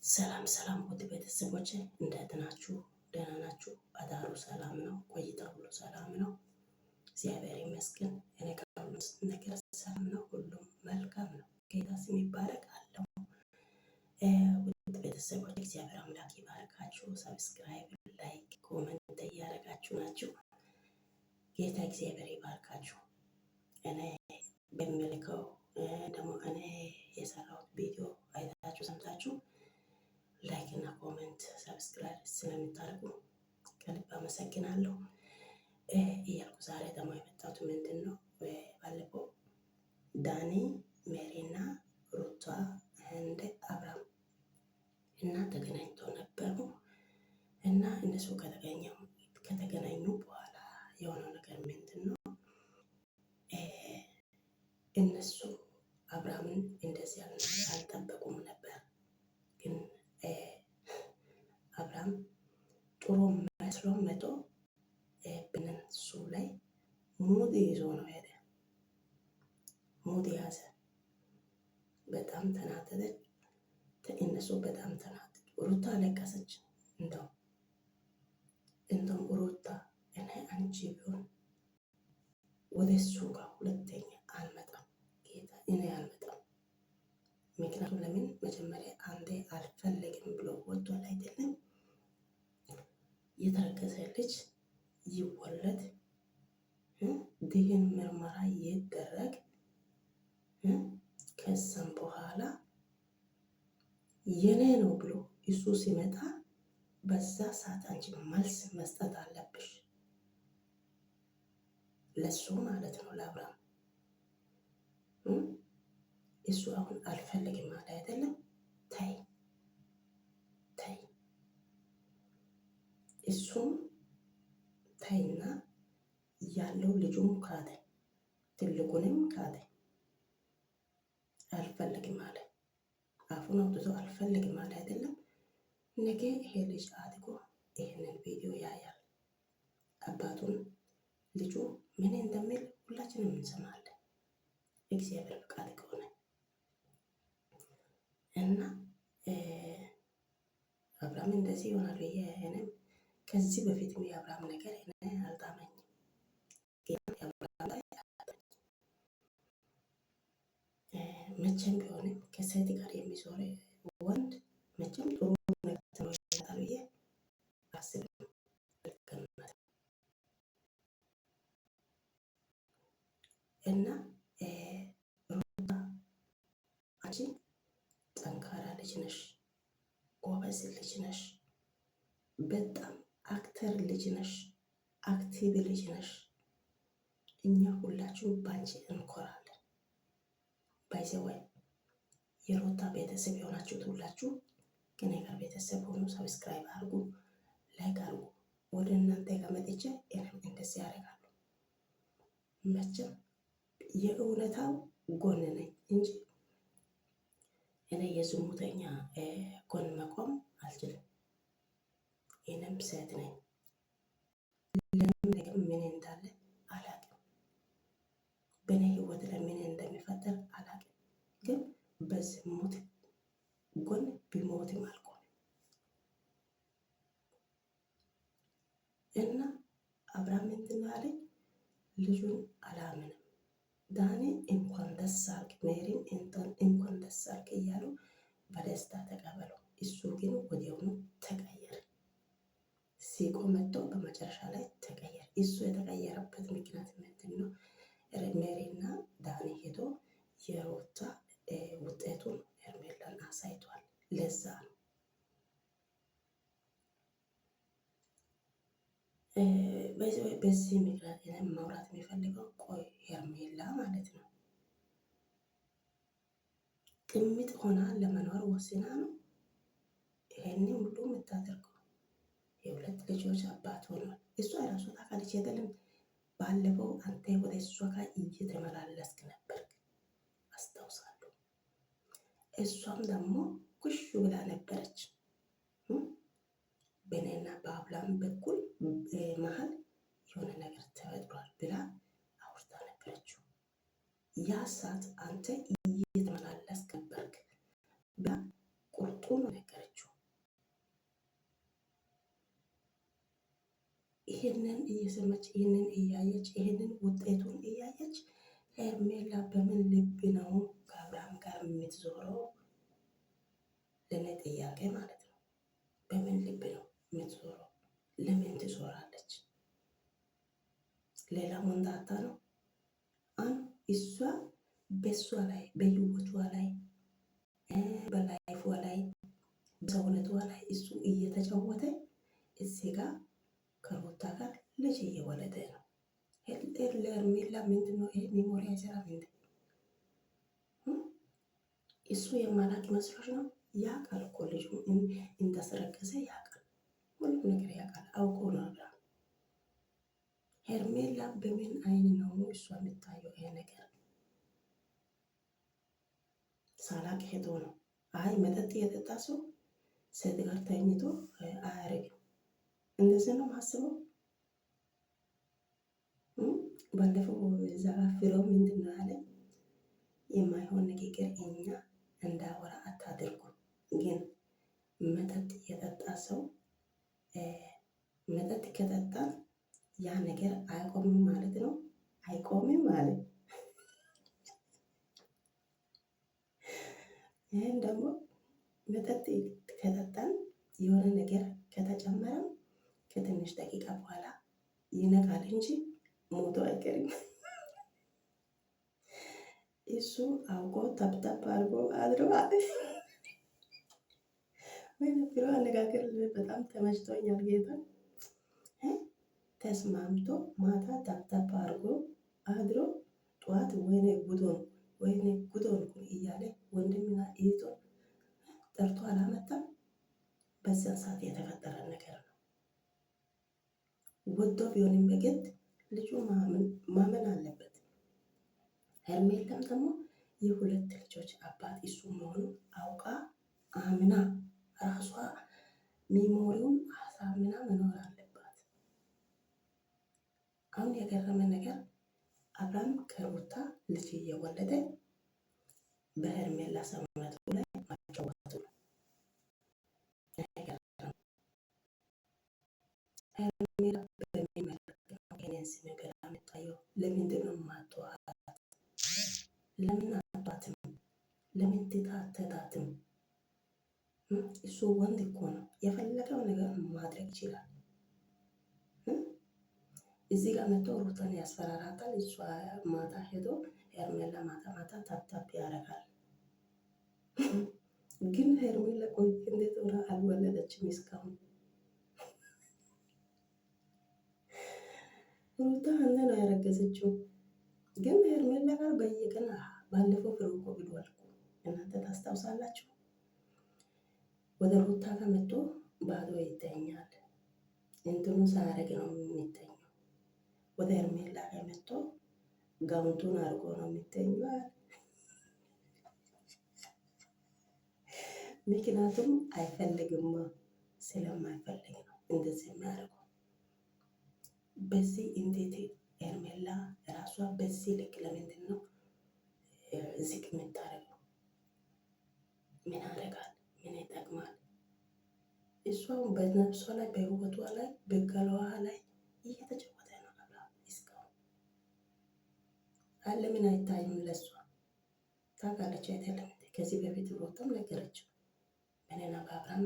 ሰላም ሰላም ውድ ቤተሰቦቼ እንዴት ናችሁ? ደህና ናችሁ? አዳሩ ሰላም ነው? ቆይታ ሁሉ ሰላም ነው? እግዚአብሔር ይመስገን። እኔ ጋር ሁሉ ነገር ሰላም ነው፣ ሁሉም መልካም ነው። ጌታ ስም ይባረክ አለው። ውድ ቤተሰቦች እግዚአብሔር አምላክ ይባርካችሁ። ሰብስክራይብ፣ ላይክ፣ ኮመንት እያደረጋችሁ ናችሁ። ጌታ እግዚአብሔር ይባርካችሁ። እኔ በሚልከው ደግሞ እኔ የሰራሁት ቪዲዮ አይታችሁ ሰምታችሁ ላይክ እና ኮሜንት ሰብስክራይብ ስለምታደርጉ ከልብ አመሰግናለሁ እያልኩ ዛሬ ደግሞ የመጣሁት ምንድን ነው? ባለፈው ዳኒ ሜሪ እና ሩታ እንደ አብርሃም እና ተገናኝተው ነበሩ እና እነሱ ከተገናኙ በኋላ የሆነው ነገር ምንድን ነው? እነሱ አብርሃምን እንደዚህ አልጠበቁም ነበር። ግን አብርሃም ጥሩ መስሎ መቶ በነሱ ላይ ሙድ ይዞ ነው ሄደ። ሙድ ያዘ። በጣም ተናደደች። እነሱ በጣም ተናደዱ። ሩታ አለቀሰች። እንደውም ሩታ እኔ አንቺ ቢሆን ወደ እሱ ጋር ሁለተኛ አልመጣም፣ ጌታ እኔ አልመጣም። ምክንያቱም ለምን መጀመሪያ አንዴ አልፈለግም ብሎ ወጥቷል አይደለም? የተረገዘ ልጅ ይወለድ፣ ድህን ምርመራ ይደረግ፣ ከዛም በኋላ የኔ ነው ብሎ እሱ ሲመጣ በዛ ሰዓት አንቺ መልስ መስጠት አለብሽ። ለሱ ማለት ነው ለአብርሃም። እሱ አሁን አልፈልግም ማለት አይደለም። ታይ ታይ እሱም ታይና ያለው ልጁም ካደ፣ ትልቁንም ካደ። አልፈልግም አለ። አፉን አውጥቶ አልፈልግም አለ አይደለም። ነገ ይሄ ልጅ አድጎ ይሄንን ቪዲዮ ያያል። አባቱን ልጁ ምን እንደሚል ሁላችንም እንሰማለን። እግዚአብሔር ፍቃድ ከሆነ እና አብርሃም እንደዚህ ይሆናል ብዬ እኔም ከዚህ በፊትም የአብርሃም ነገር እኔ አልጣመኝም። መቼም ቢሆንም ከሴት ጋር የሚዞር ወንድ መቼም ጥሩ ነገር ይመጣል ብዬ አስብም። እና ሩታ አንቺ ጠንካራ ልጅ ነሽ፣ ጎበዝ ልጅ ነሽ፣ በጣም አክተር ልጅ ነሽ፣ አክቲቭ ልጅ ነሽ። እኛ ሁላችሁ ባንቺ እንኮራለን። ባይዘወይ የሩታ ቤተሰብ የሆናችሁት ሁላችሁ ከኔ ጋር ቤተሰብ ሆኑ። ሰብስክራይብ አድርጉ፣ ላይክ አድርጉ። ወደ እናንተ ጋር መጥቼ እኔም እንደዚህ ያደርጋሉ። መቼም የእውነታው ጎን ነኝ እንጂ እኔ የዝሙተኛ ጎን መቆም አልችልም። እኔም ሴት ነኝ። ለምን ምን እንዳለ አላቅም። በእኔ ህይወት ላይ ምን እንደሚፈጠር አላቅም። ግን በዝሙት ጎን ቢሞትም አልቆምም እና አብርሃም ምንድን አለኝ? ልጁን አላምንም። ዳኒ እንኳን ደስ አልክ፣ ሜሪን እንኳን ደስ አልክ እያሉ በደስታ ተቀበለው። እሱ ግን ወዲያውኑ ተቀየረ። ሲቆ መጥቶ በመጨረሻ ላይ ተቀየረ። እሱ የተቀየረበት ምክንያት ምንድን ነው? ሜሪና ዳኒ ሄዶ የሩታ ውጤቱን ሄርሜላን አሳይቷል። ለዛ ነው በዚህ ምክንያት ማውራት የሚፈልገው ቆይ ሄርሜላ ማለት ነው ቅምጥ ሆና ለመኖር ወስና ነው ይሄን ሁሉ የምታደርገው። የሁለት ልጆች አባት ሆኗል። እሷ የራሱ ታውቃለች አይደለም? ባለፈው አንተ ወደ እሷ ጋር እየተመላለስክ ነበር አስታውሳለሁ። እሷም ደግሞ ኩሽ ብላ ነበረች። በእኔና በአብርሃም በኩል መሀል የሆነ ነገር ተፈጥሯል ብላ አውርታ ነበረችው። ያ ሰዓት አንተ እየተመላለስክ ነበርክ ብላ ቁርጥ ለውጡ ነው ነገረችው። ይህንን እየሰማች ይህንን እያየች ይህንን ውጤቱን እያየች ሄርሜላ በምን ልብ ነው ከአብርሃም ጋር የምትዞረው? ለእኔ ጥያቄ ማለት ነው። በምን ልብ ነው የምትዞረው? ለምን ትዞራለች? ሌላ ወንዳታ ነው እሷ በእሷ ላይ በህይወቷ ላይ በላይፏ ላይ በሰውነቷ ላይ እሱ እየተጫወተ እዚህ ጋር ከሩታ ጋር ልጅ እየወለደ ነው። ለሄርሜላ ምንድን ነው ይሄ ሚሞሪ አይሰራም እንዴ? እሱ የማላቅ መስሎሽ ነው? ያውቃል እኮ ልጁ እንዳስረገዘ ያውቃል። ሁሉም ነገር ያውቃል። አውቆ ነው አብርሃም። ሄርሜላ በምን አይን ነው እሷ የምታየው ይሄ ነገር? ሳላቅ ሄዶ ነው። አይ መጠጥ የጠጣ ሰው ሴት ጋር ተኝቶ አያረግም። እንደዚህ ነው ማስበው። ባለፈው እዛ ፍሬው ምንድን ነው ያለ? የማይሆን ንግግር እኛ እንዳወራ አታድርጉ። ግን መጠጥ የጠጣ ሰው መጠጥ ከጠጣ ያ ነገር አይቆምም ማለት ነው። አይቆምም ማለት ይህን ደግሞ መጠጥ ከጠጣን የሆነ ነገር ከተጨመረም ከትንሽ ደቂቃ በኋላ ይነቃል እንጂ ሞቶ አይቀርም። እሱ አውቆ ተብተብ አድርጎ አድሯል። ወይ ብሎ አነጋገር በጣም ተመችቶኛል። ጌታ ተስማምቶ ማታ ተብተብ አድርጎ አድሮ ጠዋት ወይኔ ጉዶን እያለ ወንድምና እህቱን ጠርቶ አላመጣም። በዚያን ሰዓት የተፈጠረ ነገር ነው። ወዶ ቢሆንም በግድ ልጁ ማመን አለበት። ሄርሜላም ደግሞ የሁለት ልጆች አባት እሱ መሆኑ አውቃ አምና ራሷ ሚሞሪውን አሳምና መኖር አለባት። አሁን የገረመ ነገር አብርሃም ከሩታ ልጅ እየወለደ በሄርሜላ ሰውነቱ ላይ ማጫወቱ ነው። ሄርሜላ በሚመለከት ነገር የምታየው ለምንድን ነው ማተዋት? ለምን አባትም ለምን ትታተታትም? እሱ ወንድ እኮ ነው፣ የፈለገው ነገር ማድረግ ይችላል። እዚህ ጋር መጥቶ ሩታን ያስፈራራታል። እሷ ማታ ሄዶ ሄርሜላ ማታ ማታ ታፕታፕ ያደርጋል። ግን ሄርሜላ ቆይ እንዴት ሆና አልወለደችም እስካሁን? ሩታ አንተ ነው ያረገዘችው። ግን ሄርሜላ ጋር በየቀን ባለፈው ፍሬው እኮ ብሏል እኮ እናንተ ታስታውሳላችሁ። ወደ ሩታ ጋር መጥቶ ባዶ ይተኛል። እንትኑ ሳያረግ ነው የሚተኛው። ወደ ሄርሜላ ጋር መጥቶ ጋውንቱን አድርጎ ነው የሚተኛው። ምክንያቱም አይፈልግማ፣ ስለማይፈልግ ነው እንደዚህ የሚያደርገው። በዚህ እንዴት ሄርሜላ ራሷ በዚህ ልክ ለምንድን ነው ዝቅ የምታደርገው? ምን ያደርጋል? ምን ይጠቅማል? እሷም በነፍሷ ላይ በህይወቷ ላይ በገላዋ ላይ እየተጫወተ ነው አብርሃም እስካሁን። ለምን አይታይም? ለሷ ታውቃለች አይደለም? ከዚህ በፊት ሩታም ነገረችው። እኔና በአብርሃም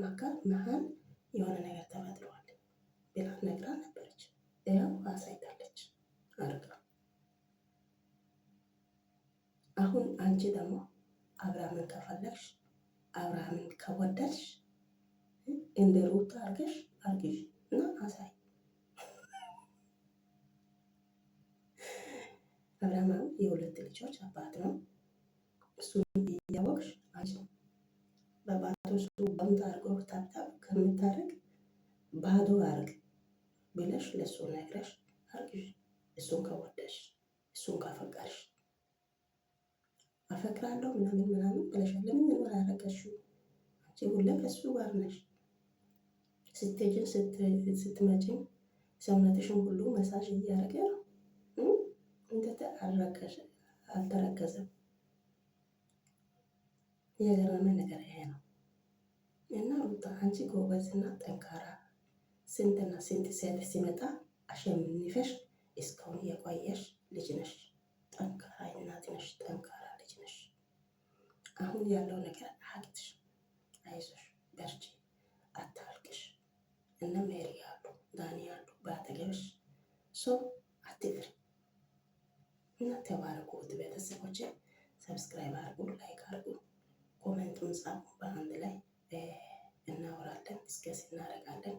መሀል የሆነ ነገር ተፈጥሯል ብላ ነግራ ነበረች። ያው አሳይታለች አርጋ። አሁን አንቺ ደግሞ አብርሃምን ከፈለግሽ አብርሃምን ከወደድሽ እንደ ሩታ አርገሽ አርግሽ እና አሳይ። አብርሃም የሁለት ልጆች አባት ነው። እሱን እያወቅሽ አንቺ በባዶ እሱ በምት አርጎ ታብታብ ከምታደርግ ባዶ አርግ ብለሽ ለእሱ ነግረሽ አርግሽ። እሱን ከወደሽ እሱን ካፈቀርሽ አፈቅራለሁ ምናምን ምናምን ብለሻል። ለምን ነው ያረገሽው? አንቺ ሁሌ ከእሱ ጋር ነሽ። ስትሄጂም ስትመጪም ሰውነትሽን ሁሉ መሳጅ እያደረገ ነው። እንዴት አልተረገዘም? የገረመ ነገር ይሄ ነው። ሩታ አንቺ ጎበዝና ጠንካራ ስንትና ስንት ሴት ሲመጣ አሸንፈሽ እስካሁን የቆየሽ ልጅ ነሽ። ጠንካራ እናት ነሽ። ጠንካራ ልጅ ነሽ። አሁን ያለው ነገር አቅትሽ፣ አይዞሽ፣ በርቺ፣ አታልቅሽ። እነ ሜሪ ያሉ ዳኒ ያሉ በአጠገብሽ ሰው አትፍሪ እና ተባረኩ። ውድ ቤተሰቦች ሰብስክራይብ አርጉ፣ ላይክ አርጉ፣ ኮሜንቱን ጻፉ። በአንድ ላይ እናወራለን፣ ዲስከስ እናደርጋለን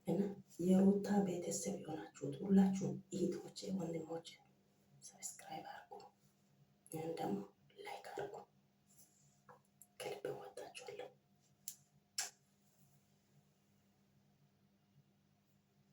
እና የሩታ ቤተሰብ የሆናችሁት ሁላችሁም እህቶቼ፣ ወንድሞቼ ሰብስክራይብ አርጉ። ደግሞ